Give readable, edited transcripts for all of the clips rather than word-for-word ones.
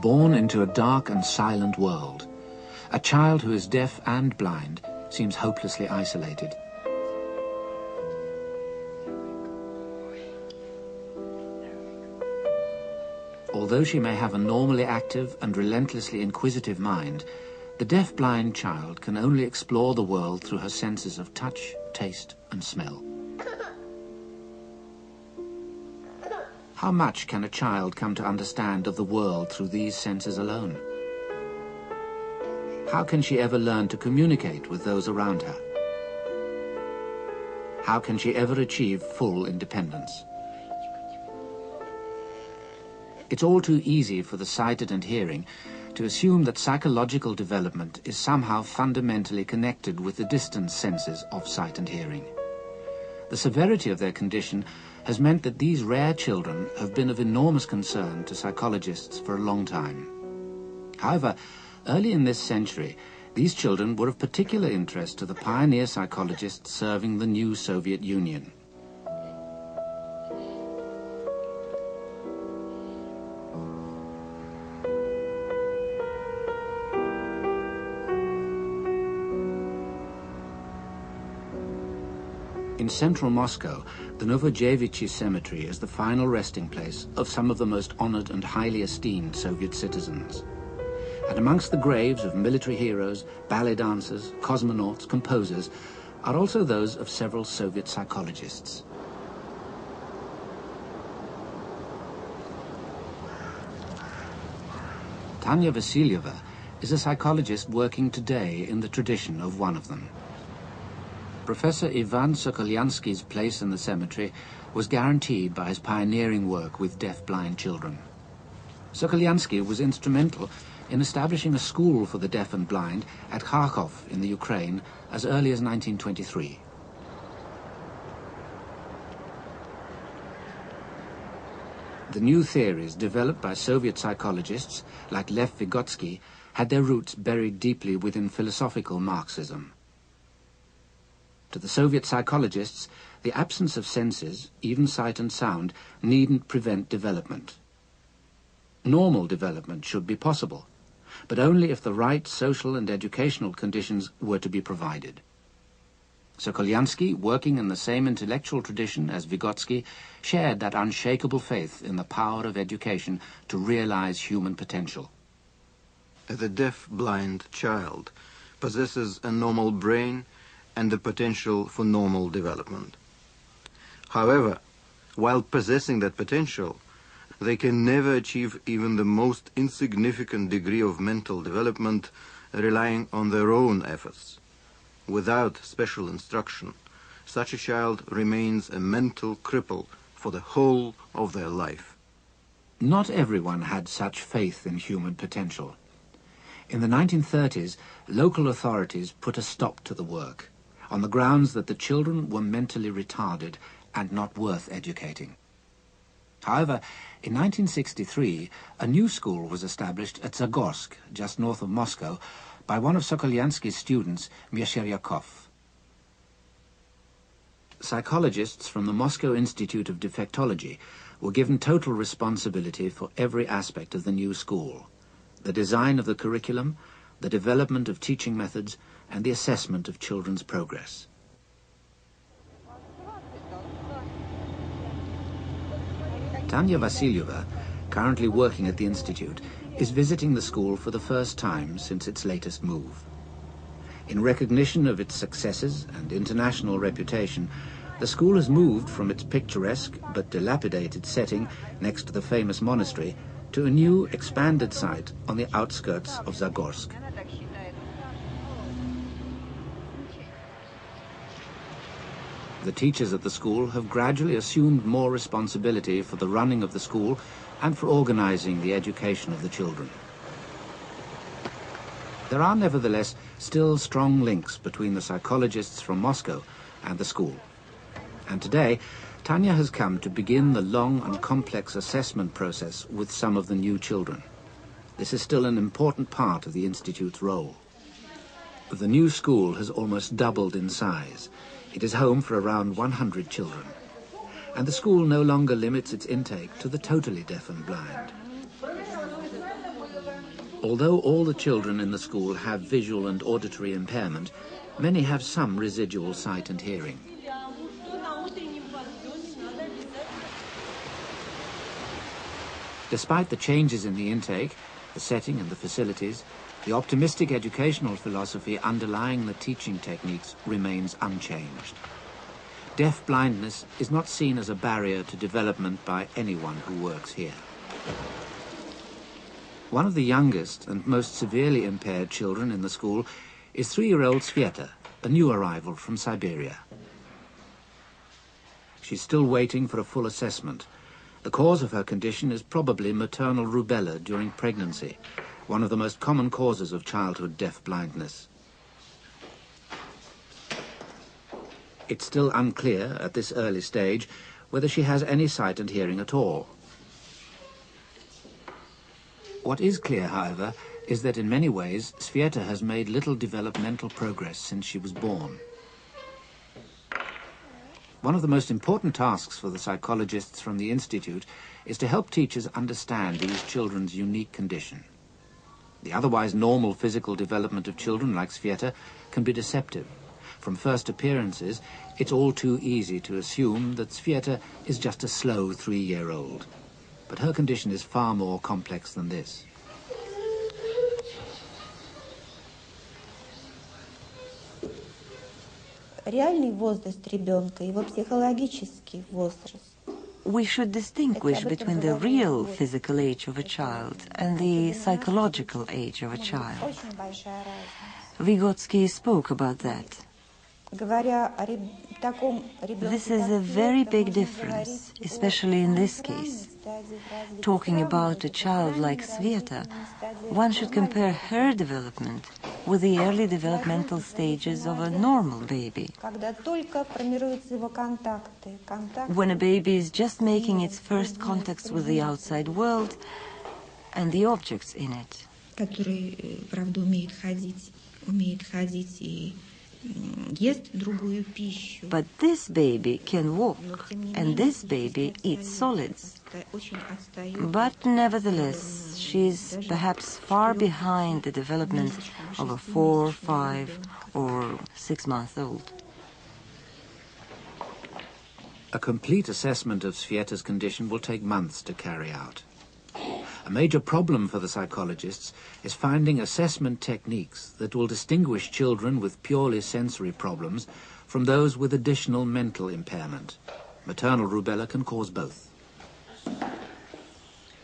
Born into a dark and silent world, a child who is deaf and blind seems hopelessly isolated. Although she may have a normally active and relentlessly inquisitive mind, the deaf-blind child can only explore the world through her senses of touch, taste, and smell. How much can a child come to understand of the world through these senses alone? How can she ever learn to communicate with those around her? How can she ever achieve full independence? It's all too easy for the sighted and hearing to assume that psychological development is somehow fundamentally connected with the distant senses of sight and hearing. The severity of their condition has meant that these rare children have been of enormous concern to psychologists for a long time. However, early in this century, these children were of particular interest to the pioneer psychologists serving the new Soviet Union. In central Moscow, the Novodevichy Cemetery is the final resting place of some of the most honored and highly esteemed Soviet citizens. And amongst the graves of military heroes, ballet dancers, cosmonauts, composers, are also those of several Soviet psychologists. Tanya Vasilyeva is a psychologist working today in the tradition of one of them. Professor Ivan Sokolyansky's place in the cemetery was guaranteed by his pioneering work with deaf-blind children. Sokolyansky was instrumental in establishing a school for the deaf and blind at Kharkov in the Ukraine as early as 1923. The new theories developed by Soviet psychologists like Lev Vygotsky had their roots buried deeply within philosophical Marxism. To the Soviet psychologists, the absence of senses, even sight and sound, needn't prevent development. Normal development should be possible, but only if the right social and educational conditions were to be provided. Sokolyansky, working in the same intellectual tradition as Vygotsky, shared that unshakable faith in the power of education to realize human potential. The deaf-blind child possesses a normal brain and the potential for normal development. However, while possessing that potential, they can never achieve even the most insignificant degree of mental development relying on their own efforts. Without special instruction, such a child remains a mental cripple for the whole of their life. Not everyone had such faith in human potential. In the 1930s, local authorities put a stop to the work, on the grounds that the children were mentally retarded and not worth educating. However, in 1963, a new school was established at Zagorsk, just north of Moscow, by one of Sokolyansky's students, Myasheryakov. Psychologists from the Moscow Institute of Defectology were given total responsibility for every aspect of the new school: the design of the curriculum, the development of teaching methods, and the assessment of children's progress. Tanya Vasilyeva, currently working at the Institute, is visiting the school for the first time since its latest move. In recognition of its successes and international reputation, the school has moved from its picturesque but dilapidated setting next to the famous monastery to a new, expanded site on the outskirts of Zagorsk. The teachers at the school have gradually assumed more responsibility for the running of the school and for organizing the education of the children. There are nevertheless still strong links between the psychologists from Moscow and the school. And today, Tanya has come to begin the long and complex assessment process with some of the new children. This is still an important part of the Institute's role. The new school has almost doubled in size. It is home for around 100 children. And the school no longer limits its intake to the totally deaf and blind. Although all the children in the school have visual and auditory impairment, many have some residual sight and hearing. Despite the changes in the intake, the setting and the facilities, the optimistic educational philosophy underlying the teaching techniques remains unchanged. Deaf-blindness is not seen as a barrier to development by anyone who works here. One of the youngest and most severely impaired children in the school is 3-year-old Sveta, a new arrival from Siberia. She's still waiting for a full assessment. The cause of her condition is probably maternal rubella during pregnancy, one of the most common causes of childhood deaf-blindness. It's still unclear at this early stage whether she has any sight and hearing at all. What is clear, however, is that in many ways Sveta has made little developmental progress since she was born. One of the most important tasks for the psychologists from the Institute is to help teachers understand these children's unique condition. The otherwise normal physical development of children like Sveta can be deceptive. From first appearances, it's all too easy to assume that Sveta is just a slow 3-year-old. But her condition is far more complex than this. We should distinguish between the real physical age of a child and the psychological age of a child. Vygotsky spoke about that. This is a very big difference, especially in this case. Talking about a child like Sveta, one should compare her development with the early developmental stages of a normal baby. When a baby is just making its first contacts with the outside world and the objects in it. But this baby can walk, and this baby eats solids. But nevertheless, she's perhaps far behind the development of a 4, 5, or 6-month-old. A complete assessment of Sveta's condition will take months to carry out. A major problem for the psychologists is finding assessment techniques that will distinguish children with purely sensory problems from those with additional mental impairment. Maternal rubella can cause both.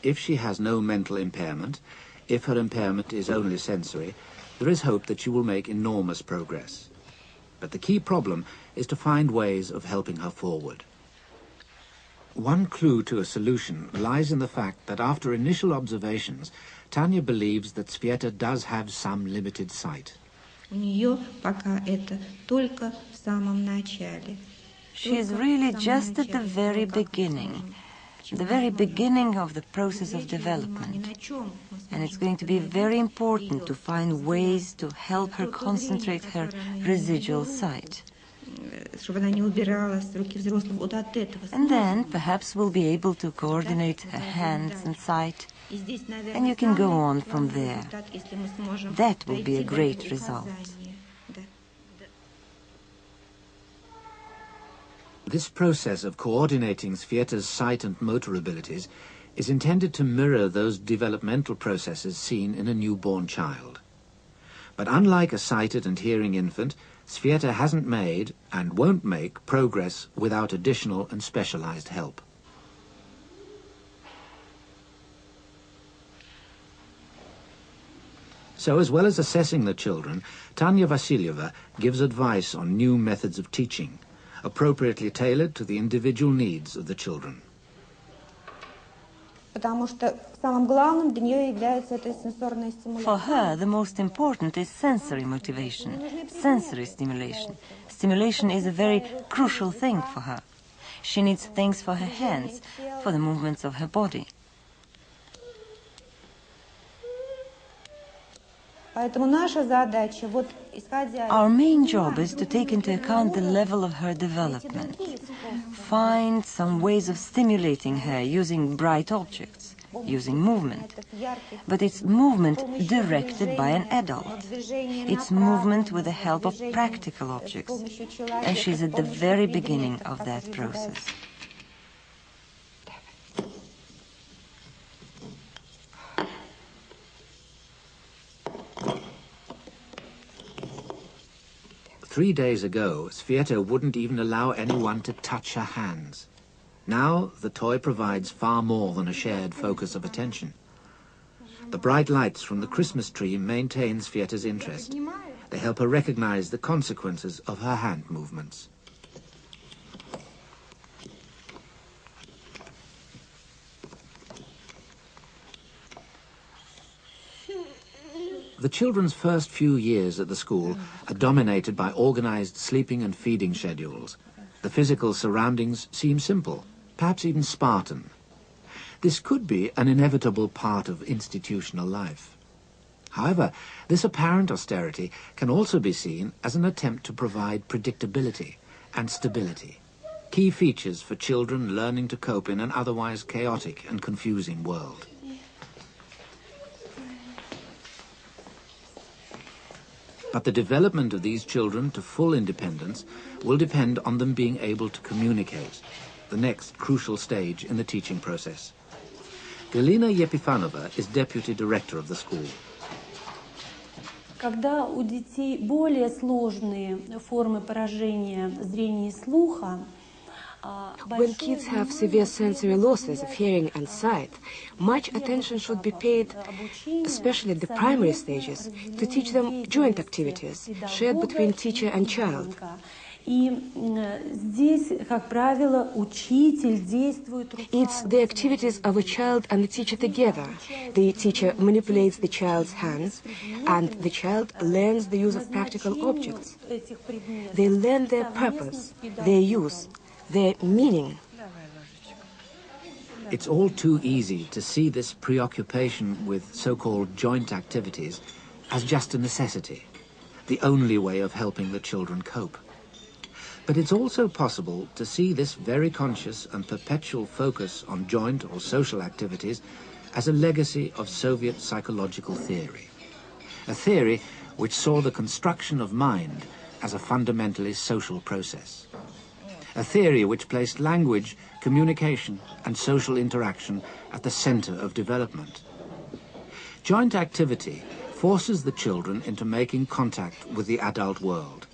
If she has no mental impairment, if her impairment is only sensory, there is hope that she will make enormous progress. But the key problem is to find ways of helping her forward. One clue to a solution lies in the fact that after initial observations, Tanya believes that Sveta does have some limited sight. She is really just at the very beginning of the process of development. And it's going to be very important to find ways to help her concentrate her residual sight. And then perhaps we'll be able to coordinate her hands and sight, and you can go on from there. That will be a great result. This process of coordinating Sveta's sight and motor abilities is intended to mirror those developmental processes seen in a newborn child. But unlike a sighted and hearing infant, Sveta hasn't made, and won't make, progress without additional and specialized help. So, as well as assessing the children, Tanya Vasilyeva gives advice on new methods of teaching, appropriately tailored to the individual needs of the children. For her, the most important is sensory motivation, sensory stimulation. Stimulation is a very crucial thing for her. She needs things for her hands, for the movements of her body. Our main job is to take into account the level of her development, find some ways of stimulating her using bright objects, using movement. But it's movement directed by an adult. It's movement with the help of practical objects. And she's at the very beginning of that process. Three days ago, Sveta wouldn't even allow anyone to touch her hands. Now, the toy provides far more than a shared focus of attention. The bright lights from the Christmas tree maintain Sveta's interest. They help her recognize the consequences of her hand movements. The children's first few years at the school are dominated by organized sleeping and feeding schedules. The physical surroundings seem simple, perhaps even Spartan. This could be an inevitable part of institutional life. However, this apparent austerity can also be seen as an attempt to provide predictability and stability, key features for children learning to cope in an otherwise chaotic and confusing world. But the development of these children to full independence will depend on them being able to communicate, the next crucial stage in the teaching process. Galina Yepifanova is deputy director of the school. Когда у детей более сложные формы поражения зрения и слуха, when kids have severe sensory losses of hearing and sight, much attention should be paid, especially at the primary stages, to teach them joint activities shared between teacher and child. It's the activities of a child and the teacher together. The teacher manipulates the child's hands, and the child learns the use of practical objects. They learn their purpose, their use, their meaning. It's all too easy to see this preoccupation with so-called joint activities as just a necessity, the only way of helping the children cope. But it's also possible to see this very conscious and perpetual focus on joint or social activities as a legacy of Soviet psychological theory, a theory which saw the construction of mind as a fundamentally social process. A theory which placed language, communication, and social interaction at the center of development. Joint activity forces the children into making contact with the adult world.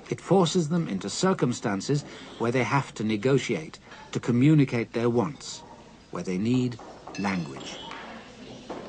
It forces them into circumstances where they have to negotiate, to communicate their wants, where they need language.